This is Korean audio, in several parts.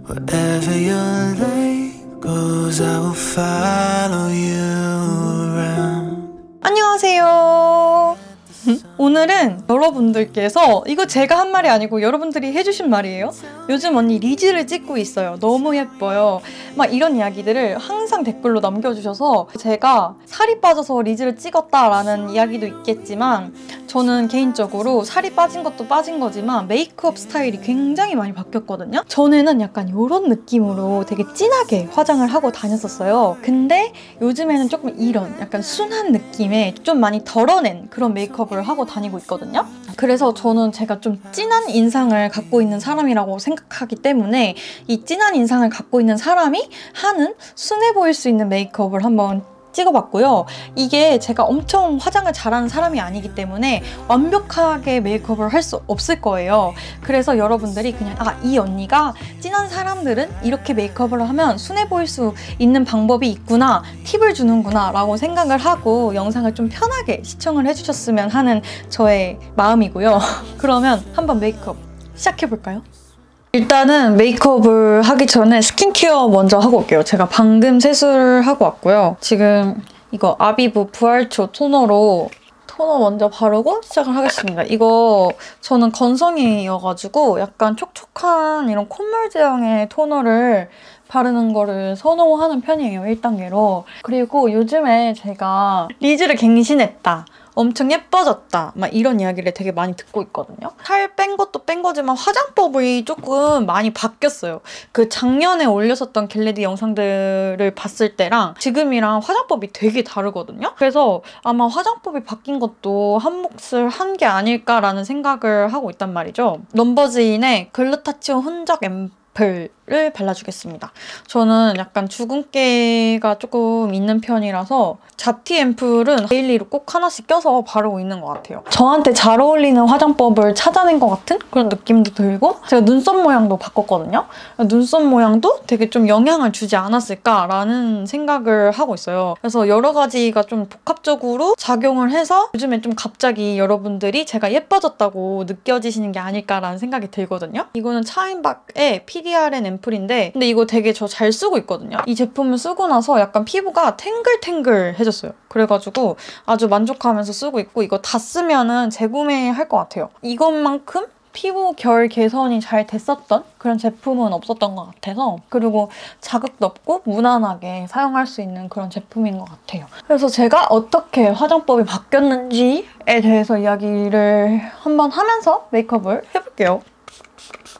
Wherever your light goes, I will follow you around. 안녕하세요. 오늘은 여러분들께서, 이거 제가 한 말이 아니고 여러분들이 해주신 말이에요. 요즘 언니 리즈를 찍고 있어요. 너무 예뻐요. 막 이런 이야기들을 항상 댓글로 남겨주셔서 제가 살이 빠져서 리즈를 찍었다라는 이야기도 있겠지만, 저는 개인적으로 살이 빠진 것도 빠진 거지만 메이크업 스타일이 굉장히 많이 바뀌었거든요. 전에는 약간 이런 느낌으로 되게 진하게 화장을 하고 다녔었어요. 근데 요즘에는 조금 이런 약간 순한 느낌의 좀 많이 덜어낸 그런 메이크업을 하고 다니고 있거든요. 그래서 저는 제가 좀 진한 인상을 갖고 있는 사람이라고 생각하기 때문에 이 진한 인상을 갖고 있는 사람이 하는 순해 보일 수 있는 메이크업을 한번 찍어봤고요. 이게 제가 엄청 화장을 잘하는 사람이 아니기 때문에 완벽하게 메이크업을 할 수 없을 거예요. 그래서 여러분들이 그냥 이 언니가 진한 사람들은 이렇게 메이크업을 하면 순해 보일 수 있는 방법이 있구나, 팁을 주는구나 라고 생각을 하고 영상을 좀 편하게 시청을 해주셨으면 하는 저의 마음이고요. 그러면 한번 메이크업 시작해볼까요? 일단은 메이크업을 하기 전에 스킨케어 먼저 하고 올게요. 제가 방금 세수를 하고 왔고요. 지금 이거 아비브 부활초 토너로 토너 먼저 바르고 시작을 하겠습니다. 이거 저는 건성이어가지고 약간 촉촉한 이런 콧물 제형의 토너를 바르는 거를 선호하는 편이에요, 1단계로. 그리고 요즘에 제가 리즈를 갱신했다, 엄청 예뻐졌다, 막 이런 이야기를 되게 많이 듣고 있거든요. 살 뺀 것도 뺀 거지만 화장법이 조금 많이 바뀌었어요. 그 작년에 올렸었던 겟레디 영상들을 봤을 때랑 지금이랑 화장법이 되게 다르거든요. 그래서 아마 화장법이 바뀐 것도 한 몫을 한 게 아닐까라는 생각을 하고 있단 말이죠. 넘버즈인의 글루타치온 혼적 앰플을 발라주겠습니다. 저는 약간 주근깨가 조금 있는 편이라서 잡티 앰플은 데일리로 꼭 하나씩 껴서 바르고 있는 것 같아요. 저한테 잘 어울리는 화장법을 찾아낸 것 같은 그런 느낌도 들고, 제가 눈썹 모양도 바꿨거든요. 눈썹 모양도 되게 좀 영향을 주지 않았을까라는 생각을 하고 있어요. 그래서 여러 가지가 좀 복합적으로 작용을 해서 요즘에 좀 갑자기 여러분들이 제가 예뻐졌다고 느껴지시는 게 아닐까라는 생각이 들거든요. 이거는 차인박의 PDRN 앰플인데, 근데 이거 되게 저 잘 쓰고 있거든요. 이 제품을 쓰고 나서 약간 피부가 탱글탱글해졌어요. 그래가지고 아주 만족하면서 쓰고 있고, 이거 다 쓰면은 재구매할 것 같아요. 이것만큼 피부 결 개선이 잘 됐었던 그런 제품은 없었던 것 같아서, 그리고 자극도 없고 무난하게 사용할 수 있는 그런 제품인 것 같아요. 그래서 제가 어떻게 화장법이 바뀌었는지에 대해서 이야기를 한번 하면서 메이크업을 해볼게요.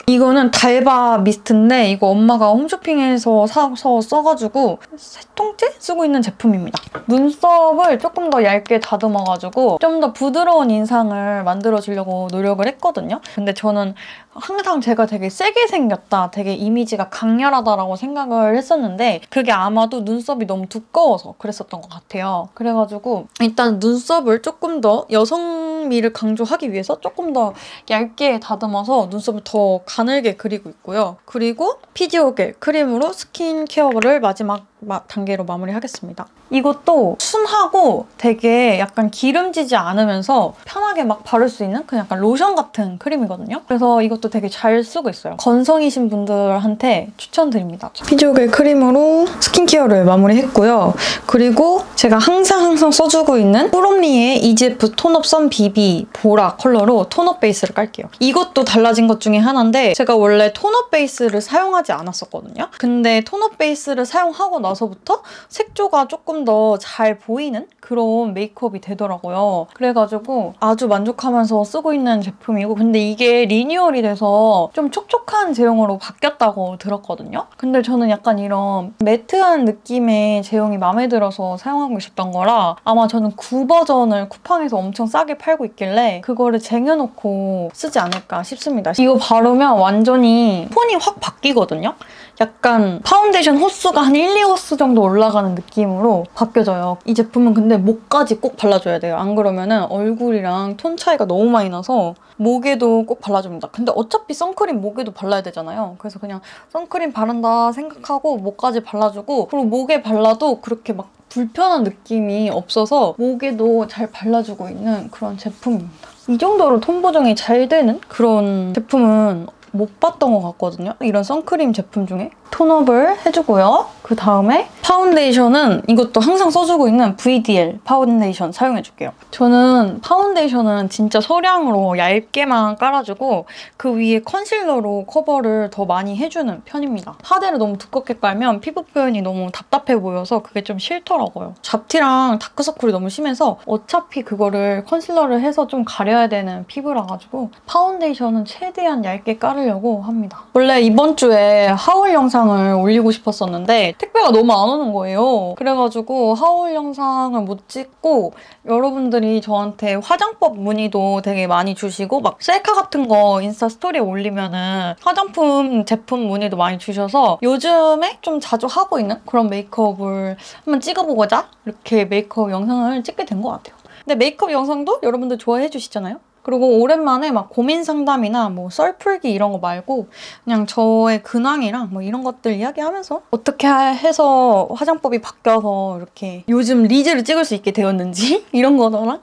이거는 달바 미스트인데 이거 엄마가 홈쇼핑에서 사서 써가지고 세 통째 쓰고 있는 제품입니다. 눈썹을 조금 더 얇게 다듬어가지고 좀 더 부드러운 인상을 만들어주려고 노력을 했거든요. 근데 저는 항상 제가 되게 세게 생겼다, 되게 이미지가 강렬하다라고 생각을 했었는데 그게 아마도 눈썹이 너무 두꺼워서 그랬었던 것 같아요. 그래가지고 일단 눈썹을 조금 더 여성미를 강조하기 위해서 조금 더 얇게 다듬어서 눈썹을 더 가늘게 그리고 있고요. 그리고 피지오겔 크림으로 스킨케어를 마지막 단계로 마무리하겠습니다. 이것도 순하고 되게 약간 기름지지 않으면서 편하게 막 바를 수 있는 그냥 약간 로션 같은 크림이거든요. 그래서 이것도 되게 잘 쓰고 있어요. 건성이신 분들한테 추천드립니다. 피지오겔 크림으로 스킨케어를 마무리했고요. 그리고 제가 항상 써주고 있는 꾸롬리의 EGF 톤업 선 BB 보라 컬러로 톤업 베이스를 깔게요. 이것도 달라진 것 중에 하나인데, 제가 원래 톤업 베이스를 사용하지 않았었거든요. 근데 톤업 베이스를 사용하고 나서부터 색조가 조금 더 잘 보이는 그런 메이크업이 되더라고요. 그래가지고 아주 만족하면서 쓰고 있는 제품이고, 근데 이게 리뉴얼이 돼서 좀 촉촉한 제형으로 바뀌었다고 들었거든요. 근데 저는 약간 이런 매트한 느낌의 제형이 마음에 들어서 사용하고 있었던 거라 아마 저는 9 버전을 쿠팡에서 엄청 싸게 팔고 있길래 그거를 쟁여놓고 쓰지 않을까 싶습니다. 이거 바르면 완전히 톤이 확 바뀌거든요. 약간 파운데이션 호수가 한 1, 2호수 정도 올라가는 느낌으로 바뀌어져요. 이 제품은 근데 목까지 꼭 발라줘야 돼요. 안 그러면은 얼굴이랑 톤 차이가 너무 많이 나서 목에도 꼭 발라줍니다. 근데 어차피 선크림 목에도 발라야 되잖아요. 그래서 그냥 선크림 바른다 생각하고 목까지 발라주고, 그리고 목에 발라도 그렇게 막 불편한 느낌이 없어서 목에도 잘 발라주고 있는 그런 제품입니다. 이 정도로 톤 보정이 잘 되는 그런 제품은 못 봤던 것 같거든요. 이런 선크림 제품 중에. 톤업을 해주고요. 그 다음에 파운데이션은 이것도 항상 써주고 있는 VDL 파운데이션 사용해줄게요. 저는 파운데이션은 진짜 소량으로 얇게만 깔아주고 그 위에 컨실러로 커버를 더 많이 해주는 편입니다. 파데를 너무 두껍게 깔면 피부 표현이 너무 답답해 보여서 그게 좀 싫더라고요. 잡티랑 다크서클이 너무 심해서 어차피 그거를 컨실러를 해서 좀 가려야 되는 피부라 가지고 파운데이션은 최대한 얇게 깔으려고 합니다. 원래 이번 주에 하울 영상을 올리고 싶었었는데 택배가 너무 안 오는 거예요. 그래가지고 하울 영상을 못 찍고 여러분들이 저한테 화장법 문의도 되게 많이 주시고 막 셀카 같은 거 인스타 스토리에 올리면은 화장품 제품 문의도 많이 주셔서 요즘에 좀 자주 하고 있는 그런 메이크업을 한번 찍어보고자 이렇게 메이크업 영상을 찍게 된 것 같아요. 근데 메이크업 영상도 여러분들 좋아해 주시잖아요? 그리고 오랜만에 막 고민 상담이나 뭐 썰 풀기 이런 거 말고 그냥 저의 근황이랑 뭐 이런 것들 이야기하면서 어떻게 해서 화장법이 바뀌어서 이렇게 요즘 리즈를 찍을 수 있게 되었는지 이런 거랑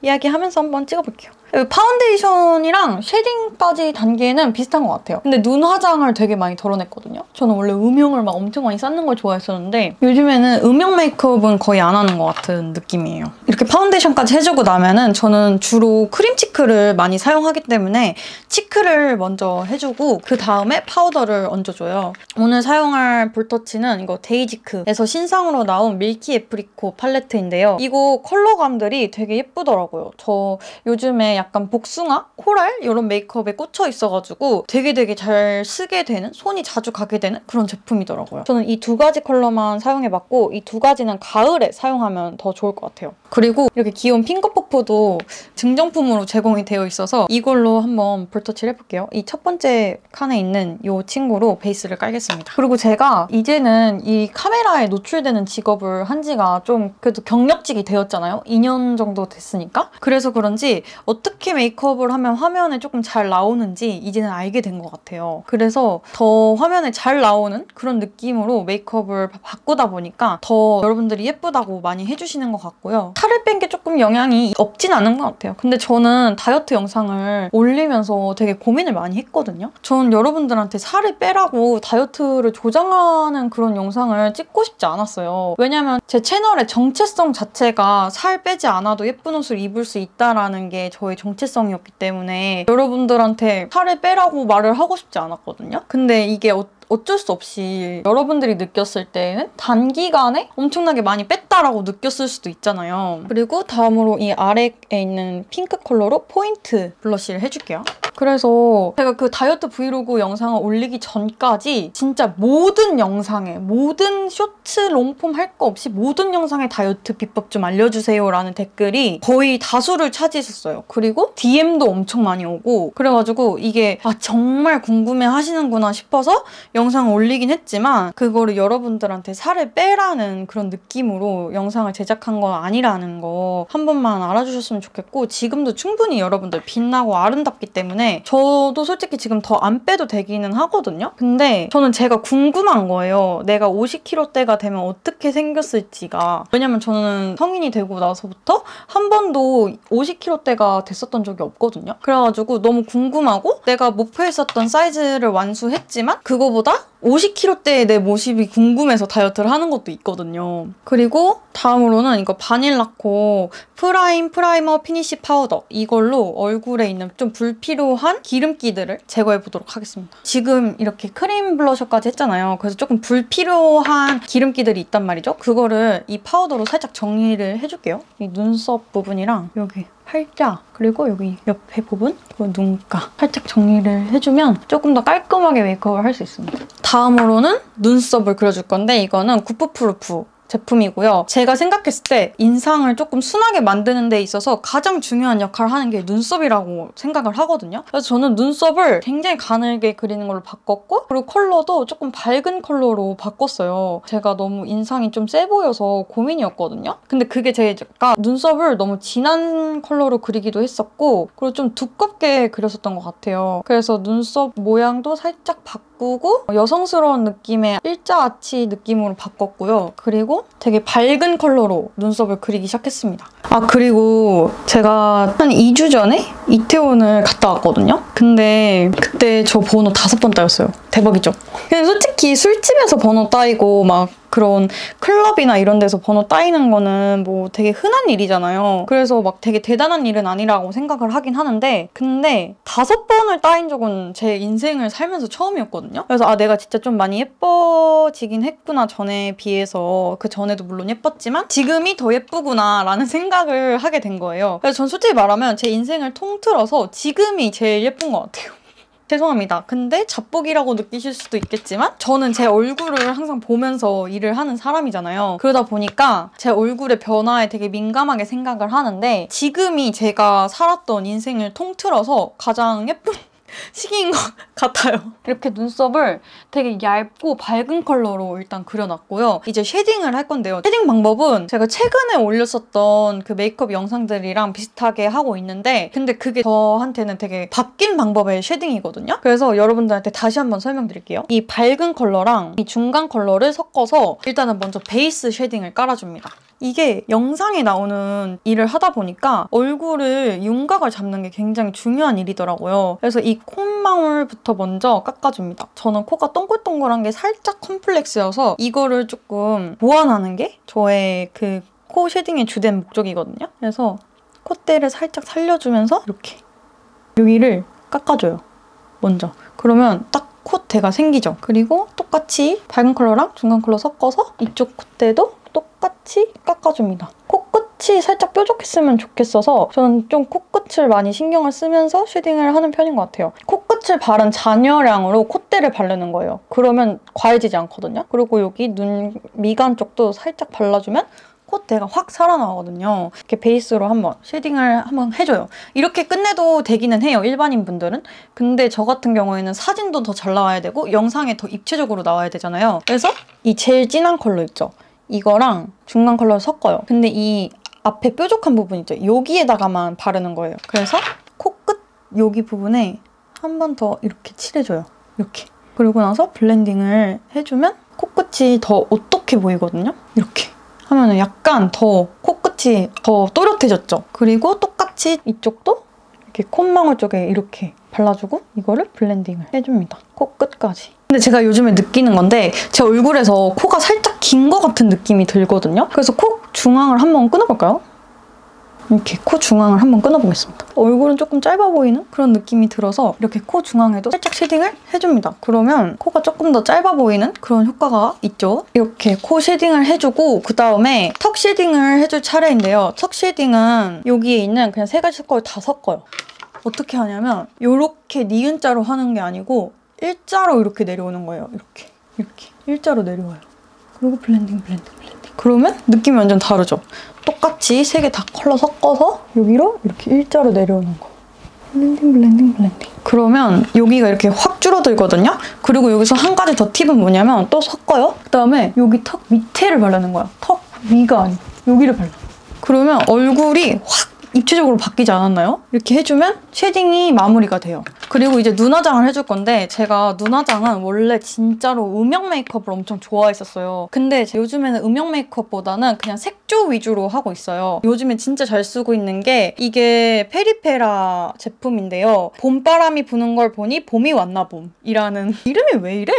이야기하면서 한번 찍어볼게요. 파운데이션이랑 쉐딩까지 단계는 비슷한 것 같아요. 근데 눈 화장을 되게 많이 덜어냈거든요. 저는 원래 음영을 막 엄청 많이 쌓는 걸 좋아했었는데 요즘에는 음영 메이크업은 거의 안 하는 것 같은 느낌이에요. 이렇게 파운데이션까지 해주고 나면은 저는 주로 크림 치크를 많이 사용하기 때문에 치크를 먼저 해주고 그 다음에 파우더를 얹어줘요. 오늘 사용할 볼터치는 이거 데이지크에서 신상으로 나온 밀키 애프리코 팔레트인데요. 이거 컬러감들이 되게 예쁘더라고요. 저 요즘에 약간 복숭아, 코랄 이런 메이크업에 꽂혀 있어가지고 되게 잘 쓰게 되는, 손이 자주 가게 되는 그런 제품이더라고요. 저는 이 두 가지 컬러만 사용해봤고 이 두 가지는 가을에 사용하면 더 좋을 것 같아요. 그리고 이렇게 귀여운 핑거 퍼프도 증정품으로 제공이 되어 있어서 이걸로 한번 볼터치를 해볼게요. 이 첫 번째 칸에 있는 이 친구로 베이스를 깔겠습니다. 그리고 제가 이제는 이 카메라에 노출되는 직업을 한 지가 좀 그래도 경력직이 되었잖아요. 2년 정도 됐으니까. 그래서 그런지 어떻게 메이크업을 하면 화면에 조금 잘 나오는지 이제는 알게 된 것 같아요. 그래서 더 화면에 잘 나오는 그런 느낌으로 메이크업을 바꾸다 보니까 더 여러분들이 예쁘다고 많이 해주시는 것 같고요. 살을 뺀 게 조금 영향이 없진 않은 것 같아요. 근데 저는 다이어트 영상을 올리면서 되게 고민을 많이 했거든요. 전 여러분들한테 살을 빼라고 다이어트를 조장하는 그런 영상을 찍고 싶지 않았어요. 왜냐면 제 채널의 정체성 자체가 살 빼지 않아도 예쁜 옷을 입을 수 있다라는 게 저의 정체성이었기 때문에 여러분들한테 살을 빼라고 말을 하고 싶지 않았거든요. 근데 이게 어쩔 수 없이 여러분들이 느꼈을 때는 단기간에 엄청나게 많이 뺐다라고 느꼈을 수도 있잖아요. 그리고 다음으로 이 아래에 있는 핑크 컬러로 포인트 블러쉬를 해줄게요. 그래서 제가 그 다이어트 브이로그 영상을 올리기 전까지 진짜 모든 영상에, 모든 쇼츠, 롱폼 할 거 없이 모든 영상에 다이어트 비법 좀 알려주세요 라는 댓글이 거의 다수를 차지했었어요. 그리고 DM도 엄청 많이 오고 그래가지고 이게 정말 궁금해 하시는구나 싶어서 영상을 올리긴 했지만 그거를 여러분들한테 살을 빼라는 그런 느낌으로 영상을 제작한 건 아니라는 거 한 번만 알아주셨으면 좋겠고 지금도 충분히 여러분들 빛나고 아름답기 때문에 저도 솔직히 지금 더 안 빼도 되기는 하거든요. 근데 저는 제가 궁금한 거예요. 내가 50kg대가 되면 어떻게 생겼을지가. 왜냐면 저는 성인이 되고 나서부터 한 번도 50kg대가 됐었던 적이 없거든요. 그래가지고 너무 궁금하고 내가 목표했었던 사이즈를 완수했지만 그거보다 50kg대의 내 모습이 궁금해서 다이어트를 하는 것도 있거든요. 그리고 다음으로는 이거 바닐라코 프라이머 피니쉬 파우더 이걸로 얼굴에 있는 좀 불필요한 기름기들을 제거해보도록 하겠습니다. 지금 이렇게 크림 블러셔까지 했잖아요. 그래서 조금 불필요한 기름기들이 있단 말이죠. 그거를 이 파우더로 살짝 정리를 해줄게요. 이 눈썹 부분이랑 여기 팔자 그리고 여기 옆에 부분 그리고 눈가 살짝 정리를 해주면 조금 더 깔끔하게 메이크업을 할 수 있습니다. 다음으로는 눈썹을 그려줄 건데 이거는 구프프루프 제품이고요. 제가 생각했을 때 인상을 조금 순하게 만드는 데 있어서 가장 중요한 역할을 하는 게 눈썹이라고 생각을 하거든요. 그래서 저는 눈썹을 굉장히 가늘게 그리는 걸로 바꿨고 그리고 컬러도 조금 밝은 컬러로 바꿨어요. 제가 너무 인상이 좀 세 보여서 고민이었거든요. 근데 그게 제가 눈썹을 너무 진한 컬러로 그리기도 했었고 그리고 좀 두껍게 그렸었던 것 같아요. 그래서 눈썹 모양도 살짝 바꾸고 바꾸고 여성스러운 느낌의 일자 아치 느낌으로 바꿨고요. 그리고 되게 밝은 컬러로 눈썹을 그리기 시작했습니다. 아, 그리고 제가 한 2주 전에 이태원을 갔다 왔거든요. 근데 그때 저 번호 5번 따였어요. 대박이죠? 근데 솔직히 술집에서 번호 따이고 막 그런 클럽이나 이런 데서 번호 따이는 거는 뭐 되게 흔한 일이잖아요. 그래서 막 되게 대단한 일은 아니라고 생각을 하긴 하는데, 근데 5번을 따인 적은 제 인생을 살면서 처음이었거든요. 그래서 아, 내가 진짜 좀 많이 예뻐지긴 했구나, 전에 비해서. 그 전에도 물론 예뻤지만 지금이 더 예쁘구나 라는 생각을 하게 된 거예요. 그래서 전 솔직히 말하면 제 인생을 통틀어서 지금이 제일 예쁜 것 같아요. 죄송합니다. 근데 잡복이라고 느끼실 수도 있겠지만 저는 제 얼굴을 항상 보면서 일을 하는 사람이잖아요. 그러다 보니까 제 얼굴의 변화에 되게 민감하게 생각을 하는데, 지금이 제가 살았던 인생을 통틀어서 가장 예쁜 시기인 것 같아요. 이렇게 눈썹을 되게 얇고 밝은 컬러로 일단 그려놨고요. 이제 쉐딩을 할 건데요. 쉐딩 방법은 제가 최근에 올렸었던 그 메이크업 영상들이랑 비슷하게 하고 있는데, 근데 그게 저한테는 되게 바뀐 방법의 쉐딩이거든요. 그래서 여러분들한테 다시 한번 설명드릴게요. 이 밝은 컬러랑 이 중간 컬러를 섞어서 일단은 먼저 베이스 쉐딩을 깔아줍니다. 이게 영상에 나오는 일을 하다 보니까 얼굴을 윤곽을 잡는 게 굉장히 중요한 일이더라고요. 그래서 이 콧망울부터 먼저 깎아줍니다. 저는 코가 동글동글한 게 살짝 컴플렉스여서 이거를 조금 보완하는 게 저의 그 코 쉐딩의 주된 목적이거든요. 그래서 콧대를 살짝 살려주면서 이렇게 여기를 깎아줘요. 먼저. 그러면 딱 콧대가 생기죠. 그리고 똑같이 밝은 컬러랑 중간 컬러 섞어서 이쪽 콧대도 똑같이 깎아줍니다. 코끝이 살짝 뾰족했으면 좋겠어서 저는 좀 코끝을 많이 신경을 쓰면서 쉐딩을 하는 편인 것 같아요. 코끝을 바른 잔여량으로 콧대를 바르는 거예요. 그러면 과해지지 않거든요. 그리고 여기 눈 미간 쪽도 살짝 발라주면 콧대가 확 살아나거든요. 이렇게 베이스로 한번 쉐딩을 한번 해줘요. 이렇게 끝내도 되기는 해요, 일반인 분들은. 근데 저 같은 경우에는 사진도 더 잘 나와야 되고 영상에 더 입체적으로 나와야 되잖아요. 그래서 이 제일 진한 컬러 있죠? 이거랑 중간 컬러를 섞어요. 근데 이 앞에 뾰족한 부분 있죠? 여기에다가만 바르는 거예요. 그래서 코끝 여기 부분에 한 번 더 이렇게 칠해줘요. 이렇게. 그리고 나서 블렌딩을 해주면 코끝이 더 오똑해 보이거든요? 이렇게. 하면은 약간 더 코끝이 더 또렷해졌죠? 그리고 똑같이 이쪽도 이렇게 콧망울 쪽에 이렇게 발라주고 이거를 블렌딩을 해줍니다. 코끝까지. 근데 제가 요즘에 느끼는 건데 제 얼굴에서 코가 살짝 긴 것 같은 느낌이 들거든요? 그래서 코 중앙을 한번 끊어볼까요? 이렇게 코 중앙을 한번 끊어보겠습니다. 얼굴은 조금 짧아 보이는 그런 느낌이 들어서 이렇게 코 중앙에도 살짝 쉐딩을 해줍니다. 그러면 코가 조금 더 짧아 보이는 그런 효과가 있죠. 이렇게 코 쉐딩을 해주고 그 다음에 턱 쉐딩을 해줄 차례인데요. 턱 쉐딩은 여기에 있는 그냥 3가지 걸 다 섞어요. 어떻게 하냐면 이렇게 니은자로 하는 게 아니고 일자로 이렇게 내려오는 거예요. 이렇게 일자로 내려와요. 그리고 블렌딩. 그러면 느낌이 완전 다르죠? 똑같이 3개 다 컬러 섞어서 여기로 이렇게 일자로 내려오는 거. 블렌딩. 그러면 여기가 이렇게 확 줄어들거든요? 그리고 여기서 한 가지 더 팁은 뭐냐면 또 섞어요. 그다음에 여기 턱 밑에를 바르는 거야. 턱 위가 아니고 여기를 발라. 그러면 얼굴이 확 입체적으로 바뀌지 않았나요? 이렇게 해주면 쉐딩이 마무리가 돼요. 그리고 이제 눈화장을 해줄 건데 제가 눈화장은 원래 진짜로 음영 메이크업을 엄청 좋아했었어요. 근데 요즘에는 음영 메이크업보다는 그냥 색조 위주로 하고 있어요. 요즘에 진짜 잘 쓰고 있는 게 이게 페리페라 제품인데요. 봄바람이 부는 걸 보니 봄이 왔나 봄이라는 이름이 왜 이래?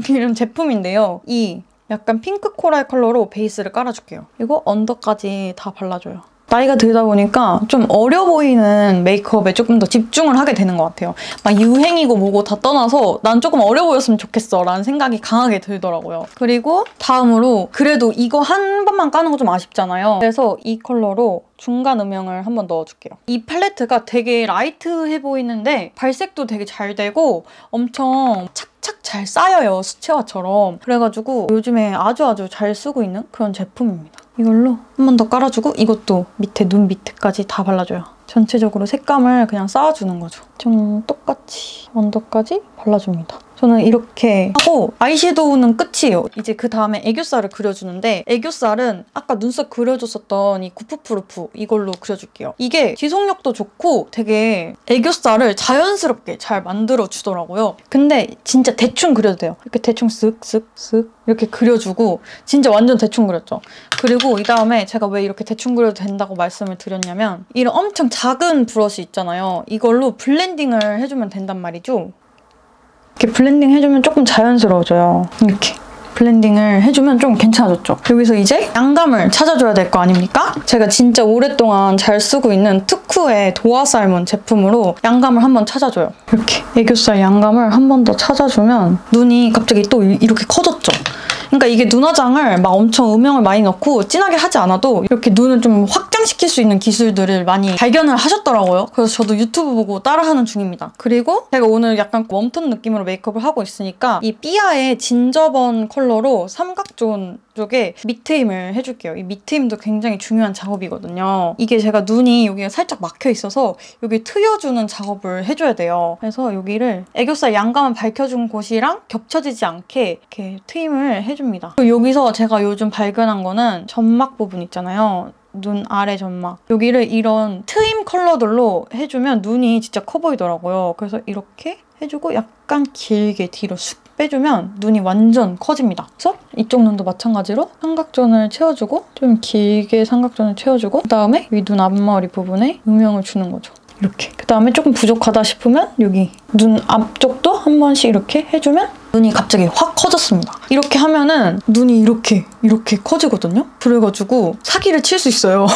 이런 제품인데요. 이 약간 핑크 코랄 컬러로 베이스를 깔아줄게요. 그리고 언더까지 다 발라줘요. 나이가 들다 보니까 좀 어려 보이는 메이크업에 조금 더 집중을 하게 되는 것 같아요. 막 유행이고 뭐고 다 떠나서 난 조금 어려 보였으면 좋겠어 라는 생각이 강하게 들더라고요. 그리고 다음으로 그래도 이거 한 번만 까는 거 좀 아쉽잖아요. 그래서 이 컬러로 중간 음영을 한번 넣어줄게요. 이 팔레트가 되게 라이트해 보이는데 발색도 되게 잘 되고 엄청 착착 잘 쌓여요, 수채화처럼. 그래가지고 요즘에 아주 잘 쓰고 있는 그런 제품입니다. 이걸로 한 번 더 깔아주고 이것도 밑에 눈 밑에까지 다 발라줘요. 전체적으로 색감을 그냥 쌓아주는 거죠. 좀 똑같이 언더까지 발라줍니다. 저는 이렇게 하고 아이섀도우는 끝이에요. 이제 그 다음에 애교살을 그려주는데 애교살은 아까 눈썹 그려줬었던 이 구프프루프 이걸로 그려줄게요. 이게 지속력도 좋고 되게 애교살을 자연스럽게 잘 만들어주더라고요. 근데 진짜 대충 그려도 돼요. 이렇게 대충 쓱쓱쓱 이렇게 그려주고 진짜 완전 대충 그렸죠. 그리고 이 다음에 제가 왜 이렇게 대충 그려도 된다고 말씀을 드렸냐면 이런 엄청 작은 브러쉬 있잖아요. 이걸로 블렌딩을 해주면 된단 말이죠. 이렇게 블렌딩 해주면 조금 자연스러워져요. 이렇게 블렌딩을 해주면 좀 괜찮아졌죠. 여기서 이제 양감을 찾아줘야 될 거 아닙니까? 제가 진짜 오랫동안 잘 쓰고 있는 투쿠의 도화살몬 제품으로 양감을 한번 찾아줘요. 이렇게 애교살 양감을 한 번 더 찾아주면 눈이 갑자기 또 이렇게 커졌죠. 그러니까 이게 눈화장을 막 엄청 음영을 많이 넣고 진하게 하지 않아도 이렇게 눈을 좀 확장시킬 수 있는 기술들을 많이 발견을 하셨더라고요. 그래서 저도 유튜브 보고 따라하는 중입니다. 그리고 제가 오늘 약간 웜톤 느낌으로 메이크업을 하고 있으니까 이 삐아의 진저번 컬러로 삼각존 쪽에 밑트임을 해줄게요. 이 밑트임도 굉장히 중요한 작업이거든요. 이게 제가 눈이 여기가 살짝 막혀 있어서 여기 트여주는 작업을 해줘야 돼요. 그래서 여기를 애교살 양감을 밝혀준 곳이랑 겹쳐지지 않게 이렇게 트임을 해줍니다. 그리고 여기서 제가 요즘 발견한 거는 점막 부분 있잖아요. 눈 아래 점막. 여기를 이런 트임 컬러들로 해주면 눈이 진짜 커 보이더라고요. 그래서 이렇게 해주고 약간 길게 뒤로 쑥 빼주면 눈이 완전 커집니다. 그래서 이쪽 눈도 마찬가지로 삼각존을 채워주고 좀 길게 삼각존을 채워주고 그 다음에 이 눈 앞머리 부분에 음영을 주는 거죠. 이렇게. 그 다음에 조금 부족하다 싶으면 여기 눈 앞쪽도 한 번씩 이렇게 해주면 눈이 갑자기 확 커졌습니다. 이렇게 하면은 눈이 이렇게 커지거든요? 그래가지고 사기를 칠 수 있어요.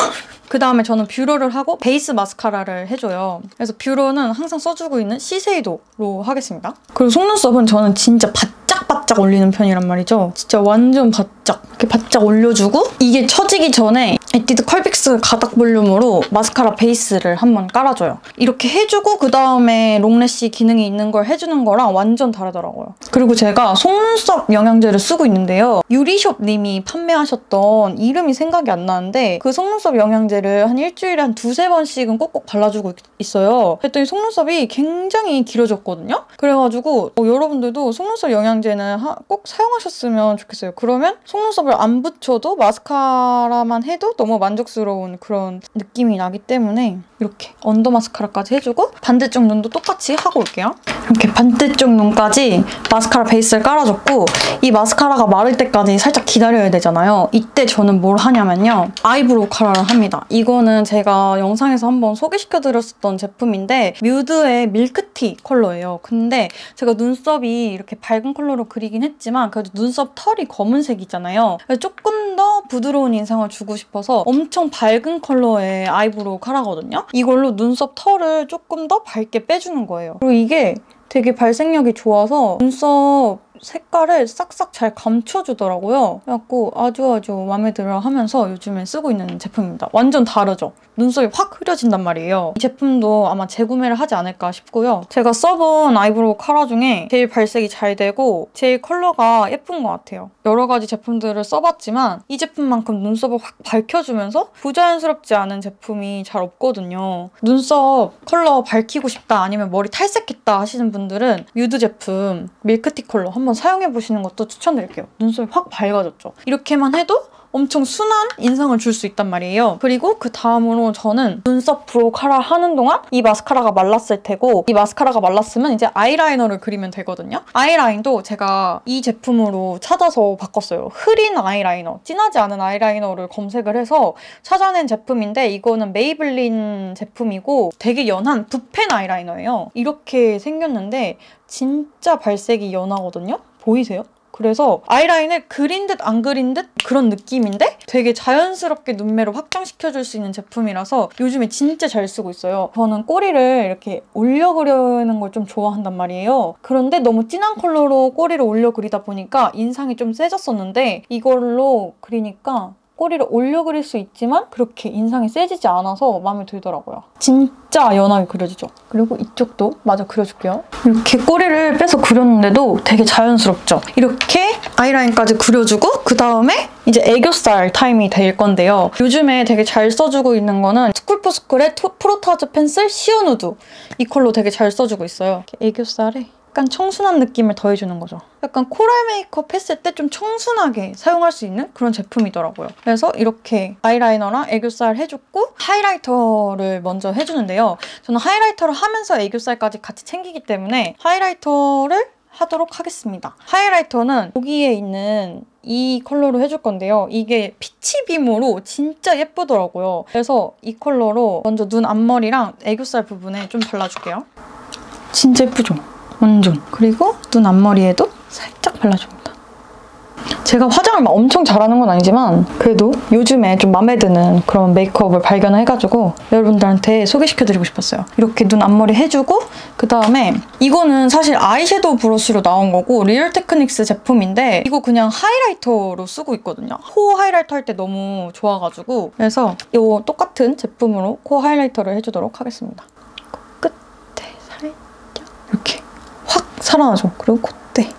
그 다음에 저는 뷰러를 하고 베이스 마스카라를 해줘요. 그래서 뷰러는 항상 써주고 있는 시세이도로 하겠습니다. 그리고 속눈썹은 저는 진짜 바짝바짝 올리는 편이란 말이죠. 진짜 완전 바짝. 이렇게 바짝 올려주고 이게 처지기 전에 에뛰드 컬빅스 가닥 볼륨으로 마스카라 베이스를 한번 깔아줘요. 이렇게 해주고 그 다음에 롱래쉬 기능이 있는 걸 해주는 거랑 완전 다르더라고요. 그리고 제가 속눈썹 영양제를 쓰고 있는데요. 유리숍님이 판매하셨던 이름이 생각이 안 나는데 그 속눈썹 영양제를 한 일주일에 한 두세 번씩은 꼭꼭 발라주고 있어요. 그랬더니 속눈썹이 굉장히 길어졌거든요. 그래가지고 여러분들도 속눈썹 영양제는 꼭 사용하셨으면 좋겠어요. 그러면 속눈썹을 안 붙여도 마스카라만 해도 너무 만족스러운 그런 느낌이 나기 때문에 이렇게 언더 마스카라까지 해주고 반대쪽 눈도 똑같이 하고 올게요. 이렇게 반대쪽 눈까지 마스카라 베이스를 깔아줬고 이 마스카라가 마를 때까지 살짝 기다려야 되잖아요. 이때 저는 뭘 하냐면요. 아이브로우 카라를 합니다. 이거는 제가 영상에서 한번 소개시켜드렸었던 제품인데 뮤드의 밀크티 컬러예요. 근데 제가 눈썹이 이렇게 밝은 컬러로 그리긴 했지만 그래도 눈썹 털이 검은색이잖아요. 그래서 조금 더 부드러운 인상을 주고 싶어서 엄청 밝은 컬러의 아이브로우 카라거든요. 이걸로 눈썹 털을 조금 더 밝게 빼주는 거예요. 그리고 이게 되게 발색력이 좋아서 눈썹 색깔을 싹싹 잘 감춰주더라고요. 그래갖고 아주 마음에 들어 하면서 요즘에 쓰고 있는 제품입니다. 완전 다르죠? 눈썹이 확 흐려진단 말이에요. 이 제품도 아마 재구매를 하지 않을까 싶고요. 제가 써본 아이브로우 카라 중에 제일 발색이 잘 되고 제일 컬러가 예쁜 것 같아요. 여러 가지 제품들을 써봤지만 이 제품만큼 눈썹을 확 밝혀주면서 부자연스럽지 않은 제품이 잘 없거든요. 눈썹 컬러 밝히고 싶다 아니면 머리 탈색했다 하시는 분들은 뮤드 제품 밀크티 컬러 한번 사용해보시는 것도 추천드릴게요. 눈썹이 확 밝아졌죠? 이렇게만 해도 엄청 순한 인상을 줄 수 있단 말이에요. 그리고 그 다음으로 저는 눈썹 브로우 카라 하는 동안 이 마스카라가 말랐을 테고 이 마스카라가 말랐으면 이제 아이라이너를 그리면 되거든요. 아이라인도 제가 이 제품으로 찾아서 바꿨어요. 흐린 아이라이너, 진하지 않은 아이라이너를 검색을 해서 찾아낸 제품인데 이거는 메이블린 제품이고 되게 연한 붓펜 아이라이너예요. 이렇게 생겼는데 진짜 발색이 연하거든요? 보이세요? 그래서 아이라인을 그린 듯 안 그린 듯 그런 느낌인데 되게 자연스럽게 눈매를 확장시켜줄 수 있는 제품이라서 요즘에 진짜 잘 쓰고 있어요. 저는 꼬리를 이렇게 올려 그리는 걸 좀 좋아한단 말이에요. 그런데 너무 진한 컬러로 꼬리를 올려 그리다 보니까 인상이 좀 세졌었는데 이걸로 그리니까 꼬리를 올려 그릴 수 있지만 그렇게 인상이 세지지 않아서 마음에 들더라고요. 진짜 연하게 그려지죠? 그리고 이쪽도 마저 그려줄게요. 이렇게 꼬리를 빼서 그렸는데도 되게 자연스럽죠? 이렇게 아이라인까지 그려주고 그 다음에 이제 애교살 타임이 될 건데요. 요즘에 되게 잘 써주고 있는 거는 스쿨포스쿨의 프로타즈 펜슬 시어누드 이 컬러 되게 잘 써주고 있어요. 이렇게 애교살에 약간 청순한 느낌을 더해주는 거죠. 약간 코랄 메이크업 했을 때 좀 청순하게 사용할 수 있는 그런 제품이더라고요. 그래서 이렇게 아이라이너랑 애교살 해줬고 하이라이터를 먼저 해주는데요. 저는 하이라이터를 하면서 애교살까지 같이 챙기기 때문에 하이라이터를 하도록 하겠습니다. 하이라이터는 여기에 있는 이 컬러로 해줄 건데요. 이게 피치빔으로 진짜 예쁘더라고요. 그래서 이 컬러로 먼저 눈 앞머리랑 애교살 부분에 좀 발라줄게요. 진짜 예쁘죠? 완전. 그리고 눈 앞머리에도 살짝 발라줍니다. 제가 화장을 막 엄청 잘하는 건 아니지만 그래도 요즘에 좀 마음에 드는 그런 메이크업을 발견해가지고 여러분들한테 소개시켜드리고 싶었어요. 이렇게 눈 앞머리 해주고 그 다음에 이거는 사실 아이섀도우 브러쉬로 나온 거고 리얼 테크닉스 제품인데 이거 그냥 하이라이터로 쓰고 있거든요. 코 하이라이터 할 때 너무 좋아가지고 그래서 이 똑같은 제품으로 코 하이라이터를 해주도록 하겠습니다. 끝에 살짝 이렇게 확 살아나죠. 그리고 콧대.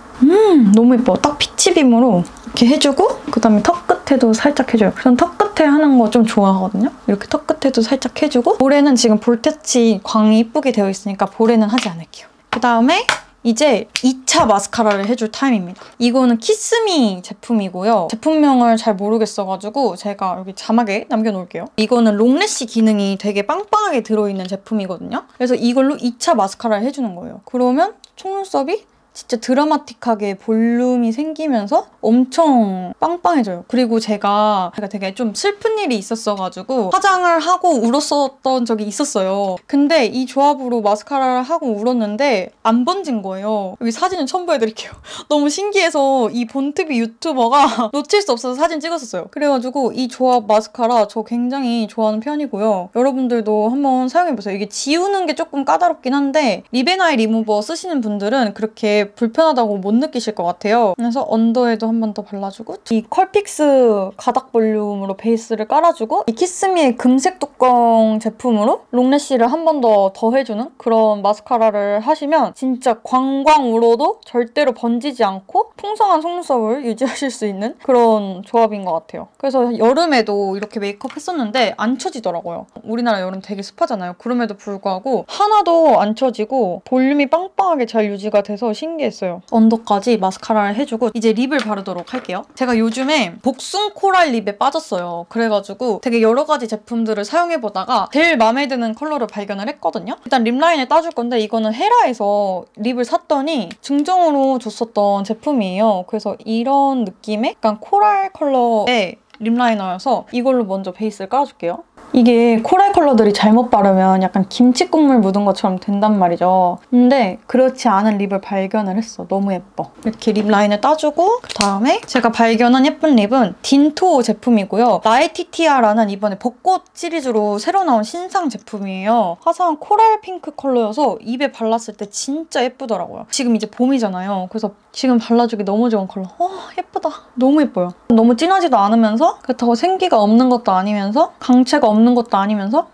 너무 예뻐. 딱 피치빔으로 이렇게 해주고 그 다음에 턱 끝에도 살짝 해줘요. 전 턱 끝에 하는 거 좀 좋아하거든요. 이렇게 턱 끝에도 살짝 해주고 볼에는 지금 볼터치 광이 이쁘게 되어 있으니까 볼에는 하지 않을게요. 그 다음에 이제 2차 마스카라를 해줄 타임입니다. 이거는 키스미 제품이고요. 제품명을 잘 모르겠어가지고 제가 여기 자막에 남겨놓을게요. 이거는 롱래쉬 기능이 되게 빵빵하게 들어있는 제품이거든요. 그래서 이걸로 2차 마스카라를 해주는 거예요. 그러면 속눈썹이 진짜 드라마틱하게 볼륨이 생기면서 엄청 빵빵해져요. 그리고 제가 되게 좀 슬픈 일이 있었어가지고 화장을 하고 울었었던 적이 있었어요. 근데 이 조합으로 마스카라를 하고 울었는데 안 번진 거예요. 여기 사진을 첨부해드릴게요. 너무 신기해서 이 본트비 유튜버가 놓칠 수 없어서 사진 찍었었어요. 그래가지고 이 조합 마스카라 저 굉장히 좋아하는 편이고요. 여러분들도 한번 사용해보세요. 이게 지우는 게 조금 까다롭긴 한데 립앤아이 리무버 쓰시는 분들은 그렇게 불편하다고 못 느끼실 것 같아요. 그래서 언더에도 한 번 더 발라주고 이 컬픽스 가닥 볼륨으로 베이스를 깔아주고 이 키스미의 금색 뚜껑 제품으로 롱래쉬를 한 번 더 더해주는 그런 마스카라를 하시면 진짜 광광 울어도 절대로 번지지 않고 풍성한 속눈썹을 유지하실 수 있는 그런 조합인 것 같아요. 그래서 여름에도 이렇게 메이크업 했었는데 안 처지더라고요. 우리나라 여름 되게 습하잖아요. 그럼에도 불구하고 하나도 안 처지고 볼륨이 빵빵하게 잘 유지가 돼서 신기했어요. 언더까지 마스카라를 해주고 이제 립을 바르도록 할게요. 제가 요즘에 복숭 코랄 립에 빠졌어요. 그래가지고 되게 여러 가지 제품들을 사용해보다가 제일 마음에 드는 컬러를 발견을 했거든요. 일단 립 라인을 따줄 건데 이거는 헤라에서 립을 샀더니 증정으로 줬었던 제품이에요. 그래서 이런 느낌의 약간 코랄 컬러의 립 라이너여서 이걸로 먼저 베이스를 깔아줄게요. 이게 코랄 컬러들이 잘못 바르면 약간 김치 국물 묻은 것처럼 된단 말이죠. 근데 그렇지 않은 립을 발견을 했어. 너무 예뻐. 이렇게 립 라인을 따주고 그 다음에 제가 발견한 예쁜 립은 딘토 제품이고요. 나이티티아라는 이번에 벚꽃 시리즈로 새로 나온 신상 제품이에요. 화사한 코랄 핑크 컬러여서 입에 발랐을 때 진짜 예쁘더라고요. 지금 이제 봄이잖아요. 그래서 지금 발라주기 너무 좋은 컬러. 예쁘다. 너무 예뻐요. 너무 진하지도 않으면서 그렇다고 생기가 없는 것도 아니면서 강체가 없는 것도 아니면서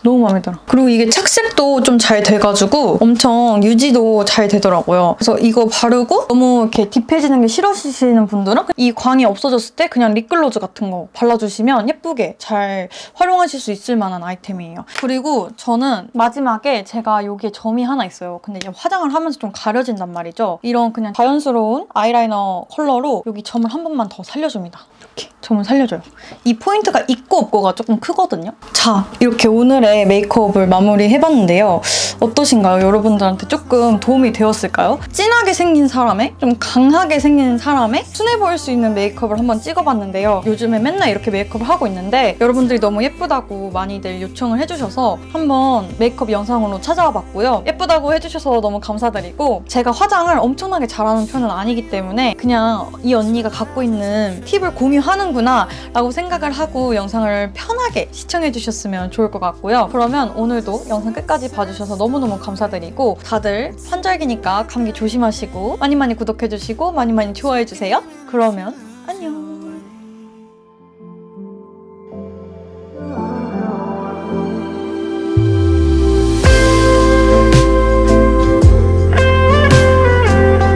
너무 마음에 들어. 그리고 이게 착색도 좀 잘 돼가지고 엄청 유지도 잘 되더라고요. 그래서 이거 바르고 너무 이렇게 딥해지는 게 싫으시는 분들은 이 광이 없어졌을 때 그냥 립글로즈 같은 거 발라주시면 예쁘게 잘 활용하실 수 있을 만한 아이템이에요. 그리고 저는 마지막에 제가 여기에 점이 하나 있어요. 근데 이제 화장을 하면서 좀 가려진단 말이죠. 이런 그냥 자연스러운 아이라이너 컬러로 여기 점을 한 번만 더 살려줍니다. 이렇게 점을 살려줘요. 이 포인트가 있고 없고가 조금 크거든요. 자, 이렇게 오늘의 메이크업을 마무리해봤는데요. 어떠신가요? 여러분들한테 조금 도움이 되었을까요? 진하게 생긴 사람에 좀 강하게 생긴 사람에 순해 보일 수 있는 메이크업을 한번 찍어봤는데요. 요즘에 맨날 이렇게 메이크업을 하고 있는데 여러분들이 너무 예쁘다고 많이들 요청을 해주셔서 한번 메이크업 영상으로 찾아와 봤고요. 예쁘다고 해주셔서 너무 감사드리고 제가 화장을 엄청나게 잘하는 편은 아니기 때문에 그냥 이 언니가 갖고 있는 팁을 공유하는구나 라고 생각을 하고 영상을 편하게 시청해주셨으면 좋을 것 같고요. 그러면 오늘도 영상 끝까지 봐주셔서 너무너무 감사드리고 다들 환절기니까 감기 조심하시고 많이 구독해주시고 많이 좋아해주세요. 그러면 안녕.